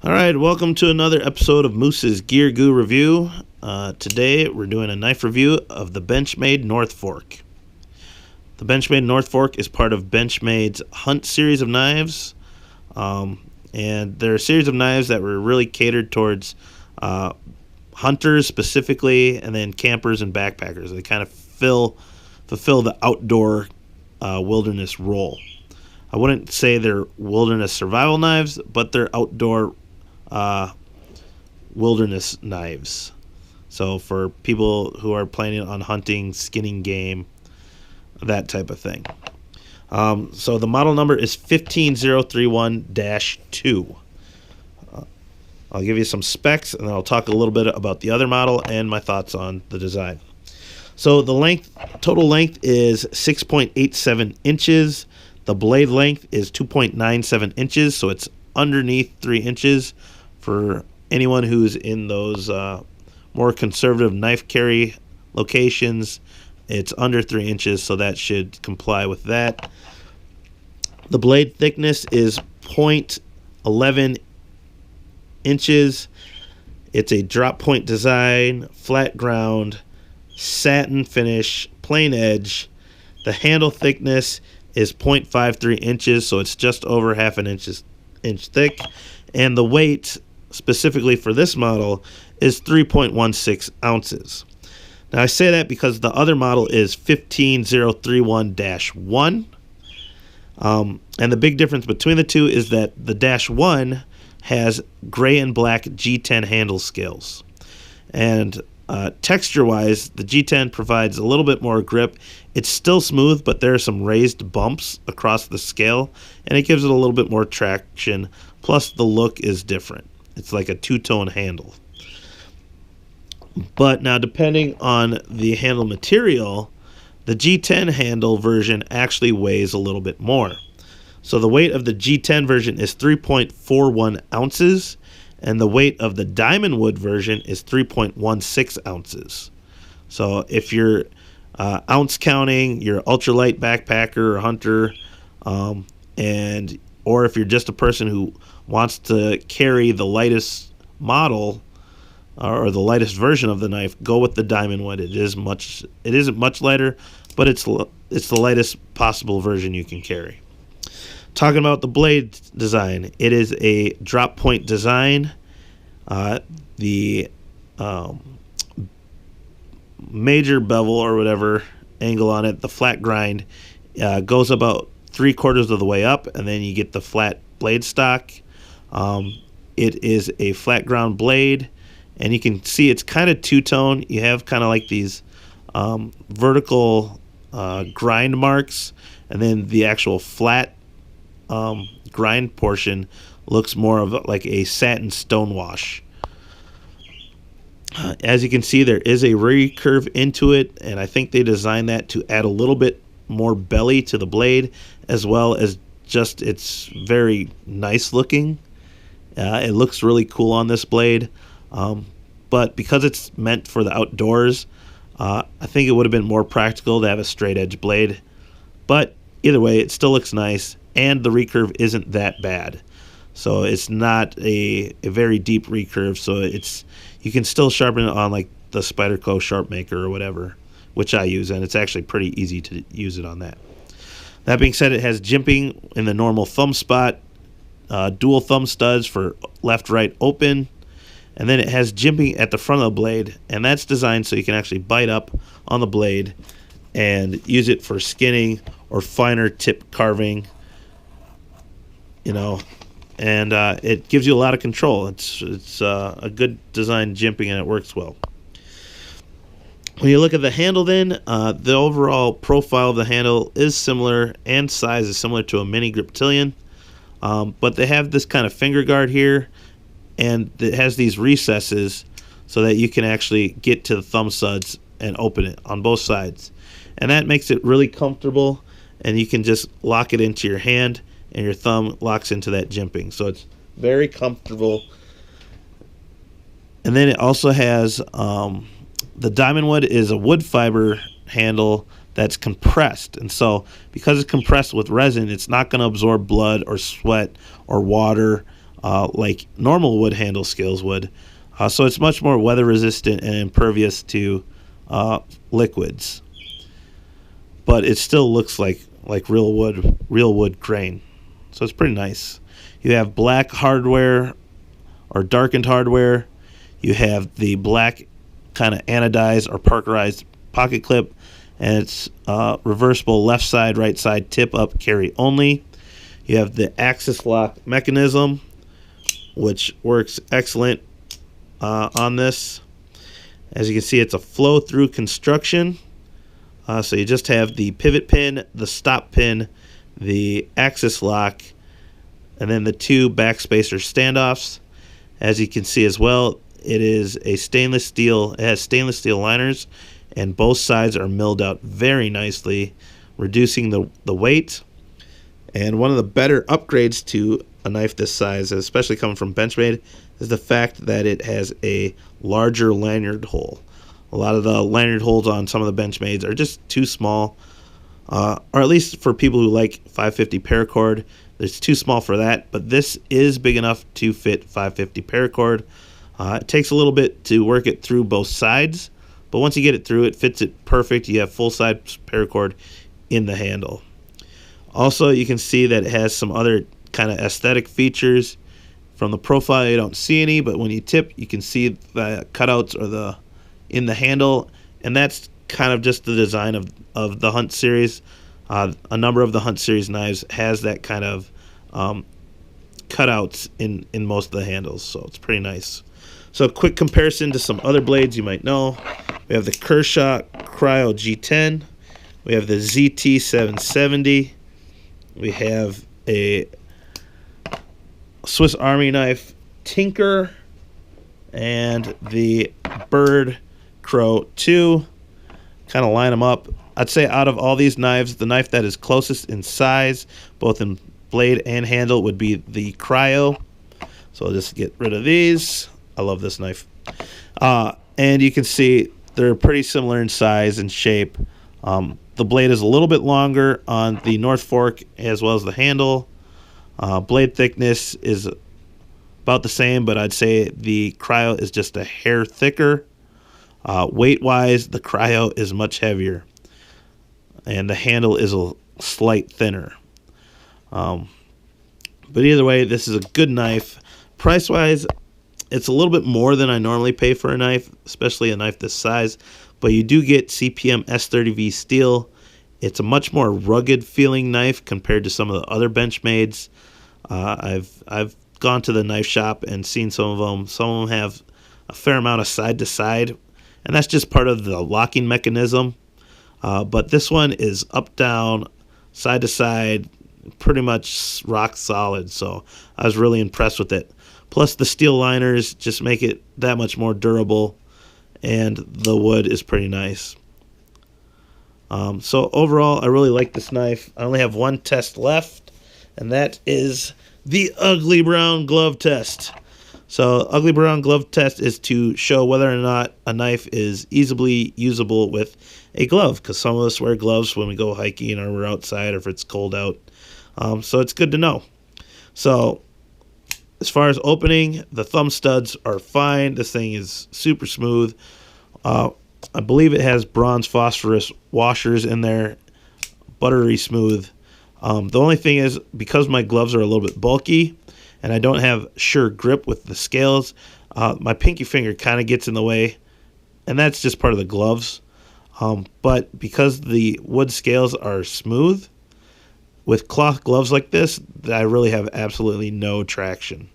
All right, welcome to another episode of Moose's Gear Goo Review. Today we're doing a knife review of the Benchmade North Fork. The Benchmade North Fork is part of Benchmade's Hunt series of knives, and they're a series of knives that were really catered towards hunters specifically, and then campers and backpackers. They kind of fulfill the outdoor wilderness role. I wouldn't say they're wilderness survival knives, but they're outdoor wilderness knives. So for people who are planning on hunting, skinning game, that type of thing. So the model number is 15031-2. I'll give you some specs, and then I'll talk a little bit about the other model and my thoughts on the design. So the total length is 6.87 inches. The blade length is 2.97 inches, so it's underneath 3 inches. For anyone who's in those more conservative knife carry locations, it's under 3 inches, so that should comply with that. The blade thickness is 0.11 inches. It's a drop point design, flat ground, satin finish, plain edge. The handle thickness is 0.53 inches, so it's just over half an inch thick. And the weight, specifically for this model, is 3.16 ounces. Now I say that because the other model is 15031-1. And the big difference between the two is that the -1 has gray and black G10 handle scales. And texture-wise, the G10 provides a little bit more grip. It's still smooth, but there are some raised bumps across the scale, and it gives it a little bit more traction. Plus, the look is different. It's like a two-tone handle. But now, depending on the handle material, the G10 handle version actually weighs a little bit more. So the weight of the G10 version is 3.41 ounces, and the weight of the diamond wood version is 3.16 ounces. So if you're ounce counting, you're ultralight backpacker or hunter, or if you're just a person who wants to carry the lightest model or the lightest version of the knife, go with the diamond wood. It isn't much lighter, but it's the lightest possible version you can carry. Talking about the blade design, it is a drop point design. The major bevel or whatever angle on it, the flat grind, goes about 3/4 of the way up, and then you get the flat blade stock. It is a flat ground blade, and you can see it's kind of two-tone. You have kind of like these vertical grind marks, and then the actual flat grind portion looks more of like a satin stonewash. As you can see, there is a recurve into it, and I think they designed that to add a little bit more belly to the blade, as well as just it's very nice looking. It looks really cool on this blade, but because it's meant for the outdoors, I think it would have been more practical to have a straight edge blade. But either way, it still looks nice, and the recurve isn't that bad. So it's not a very deep recurve, so you can still sharpen it on like the Spyderco Sharp Maker or whatever, which I use, and it's actually pretty easy to use it on that. That being said, it has jimping in the normal thumb spot, dual thumb studs for left-right open, and then it has jimping at the front of the blade, and that's designed so you can actually bite up on the blade and use it for skinning or finer tip carving, and it gives you a lot of control. It's a good design jimping, and it works well. When you look at the handle then, the overall profile of the handle is similar, and size is similar to a mini Griptilian, but they have this kind of finger guard here, and it has these recesses so that you can actually get to the thumb studs and open it on both sides. And that makes it really comfortable, and you can just lock it into your hand, and your thumb locks into that jimping. So it's very comfortable. And then it also has the diamond wood is a wood fiber handle that's compressed, and so because it's compressed with resin, it's not going to absorb blood or sweat or water like normal wood handle scales would. So it's much more weather resistant and impervious to liquids. But it still looks like real wood grain. So it's pretty nice. You have black hardware or darkened hardware. You have the black kind of anodized or parkerized pocket clip, and it's reversible left side, right side, tip up, carry only. You have the Axis lock mechanism, which works excellent on this. As you can see, it's a flow-through construction. So you just have the pivot pin, the stop pin, the Axis lock, and then the two backspacer standoffs. As you can see as well, it is a stainless steel. It has stainless steel liners, and both sides are milled out very nicely, reducing the weight. And one of the better upgrades to a knife this size, especially coming from Benchmade, is the fact that it has a larger lanyard hole. A lot of the lanyard holes on some of the Benchmades are just too small, or at least for people who like 550 paracord, it's too small for that. But this is big enough to fit 550 paracord. It takes a little bit to work it through both sides, but once you get it through, it fits it perfect. You have full size paracord in the handle. Also, you can see that it has some other kind of aesthetic features. From the profile, you don't see any, but when you tip, you can see the cutouts or in the handle, and that's kind of just the design of the Hunt series. A number of the Hunt series knives has that kind of cutouts in most of the handles, so it's pretty nice. So a quick comparison to some other blades you might know. We have the Kershaw Cryo G10. We have the ZT 770. We have a Swiss Army knife Tinker and the Bird Crow 2. Kind of line them up. I'd say out of all these knives, the knife that is closest in size, both in blade and handle, would be the Cryo. So I'll just get rid of these. I love this knife. And you can see they're pretty similar in size and shape. The blade is a little bit longer on the North Fork as well as the handle. Blade thickness is about the same, but I'd say the Cryo is just a hair thicker. Weight-wise, the Cryo is much heavier, and the handle is a slight thinner. But either way, this is a good knife. Price-wise, it's a little bit more than I normally pay for a knife, especially a knife this size, but you do get CPM S30V steel. It's a much more rugged feeling knife compared to some of the other Benchmades. I've gone to the knife shop and seen some of them. Some of them have a fair amount of side to side, and that's just part of the locking mechanism. But this one is up, down, side to side, pretty much rock solid. So I was really impressed with it. Plus the steel liners just make it that much more durable, and the wood is pretty nice. So overall, I really like this knife. I only have one test left, and that is the ugly brown glove test. So ugly brown glove test is to show whether or not a knife is easily usable with a glove, because some of us wear gloves when we go hiking or we're outside or if it's cold out. So it's good to know. So as far as opening, the thumb studs are fine. This thing is super smooth. I believe it has bronze phosphorus washers in there, buttery smooth. The only thing is, because my gloves are a little bit bulky and I don't have sure grip with the scales, my pinky finger kind of gets in the way, and that's just part of the gloves. But because the wood scales are smooth, with cloth gloves like this, I really have absolutely no traction.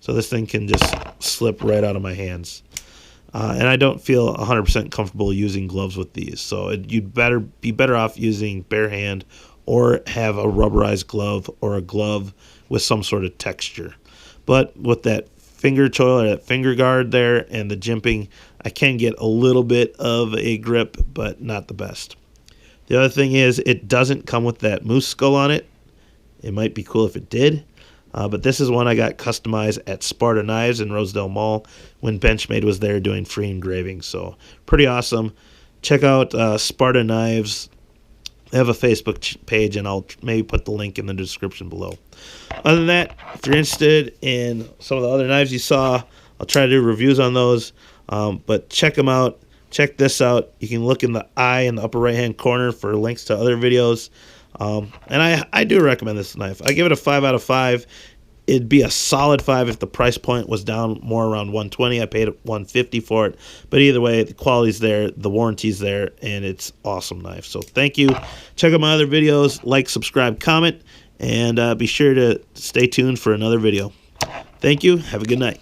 So this thing can just slip right out of my hands. And I don't feel 100% comfortable using gloves with these. So you'd be better off using bare hand, or have a rubberized glove or a glove with some sort of texture. But with that finger choil or that finger guard there and the jimping, I can get a little bit of a grip, but not the best. The other thing is, it doesn't come with that moose skull on it. It might be cool if it did. But this is one I got customized at Sparta Knives in Rosedale Mall when Benchmade was there doing free engraving. So pretty awesome. Check out Sparta Knives They have a Facebook page, and I'll maybe put the link in the description below. Other than that, if you're interested in some of the other knives you saw, I'll try to do reviews on those. But check them out. Check this out. You can look in the eye in the upper right-hand corner for links to other videos. And I do recommend this knife. I give it a 5 out of 5. It'd be a solid 5 if the price point was down more around $120. I paid $150 for it. But either way, the quality's there, the warranty's there, and it's awesome knife. So thank you. Check out my other videos. Like, subscribe, comment, and be sure to stay tuned for another video. Thank you. Have a good night.